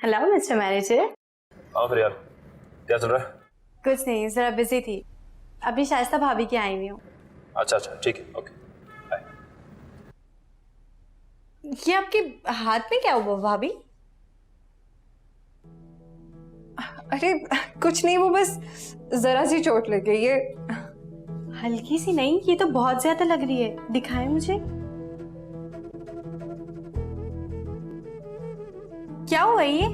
Hello mister manager. हाँ फिर यार, क्या चल रहा है? कुछ नहीं, जरा बिजी थी। अभी शाइस्ता भाभी की आई हुई हूँ। अच्छा अच्छा, ठीक है, ओके बाय। ये आपके हाथ में क्या हुआ भाभी? अरे कुछ नहीं, वो बस जरा सी चोट लग गई है। हल्की सी नहीं, ये तो बहुत ज्यादा लग रही है। दिखाएं मुझे, क्या हुआ ये?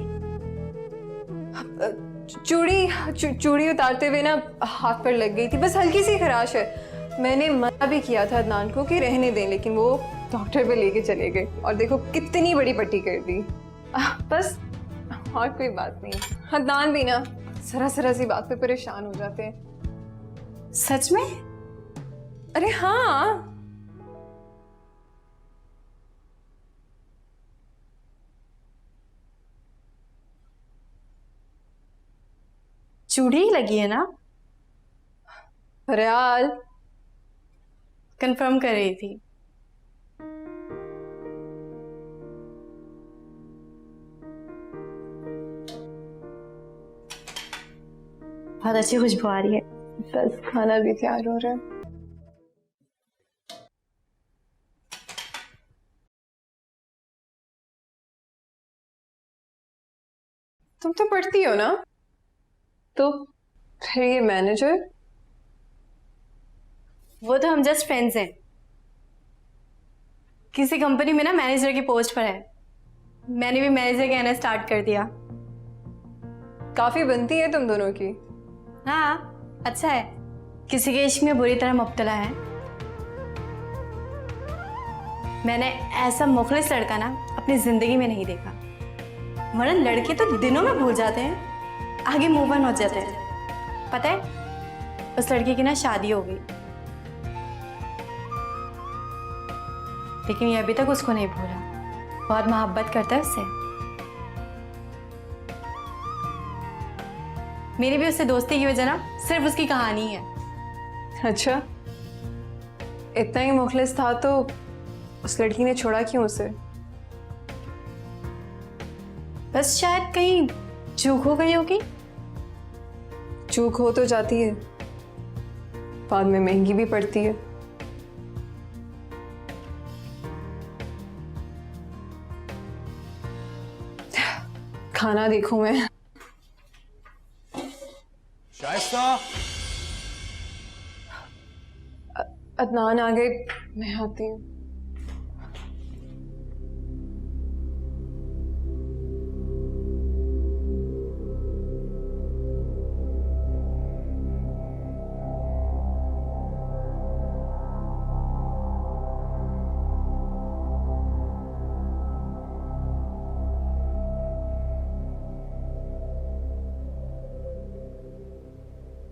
चूड़ी उतारते हुए ना हाथ पर लग गई थी, बस हल्की सी खराश है। मैंने मना भी किया था अदनान को कि रहने दें, लेकिन वो डॉक्टर पे लेके चले गए और देखो कितनी बड़ी पट्टी कर दी। बस और कोई बात नहीं। अदनान भी ना जरा सी बात पे परेशान हो जाते हैं। सच में? अरे हाँ, चूड़ी ही लगी है ना? फरयाल कंफर्म कर रही थी। बहुत अच्छी खुशबू आ रही है। बस खाना भी तैयार हो रहा है। तुम तो पढ़ती हो ना, तो फिर ये मैनेजर? वो तो हम जस्ट फ्रेंड्स हैं। किसी कंपनी में ना मैनेजर की पोस्ट पर है। मैंने भी मैनेजर कहना स्टार्ट कर दिया। काफी बनती है तुम दोनों की। हाँ, अच्छा है। किसी के इश्क में बुरी तरह मुब्तला है। मैंने ऐसा मुखलिस लड़का ना अपनी जिंदगी में नहीं देखा। वरना लड़के तो दिनों में भूल जाते हैं, आगे मूव ऑन हो जाते हैं। पता है, उस लड़की की ना शादी हो गई, लेकिन ये अभी तक उसको नहीं भूला। बहुत मोहब्बत करता है उससे। मेरी भी उससे दोस्ती की वजह ना सिर्फ उसकी कहानी है। अच्छा, इतना ही मुखलिस था तो उस लड़की ने छोड़ा क्यों उसे? बस शायद कहीं चूक हो गई होगी। चूक हो तो जाती है, बाद में महंगी भी पड़ती है। खाना देखूं मैं। शाइस्ता, अदनान आ गए, मैं आती हूँ।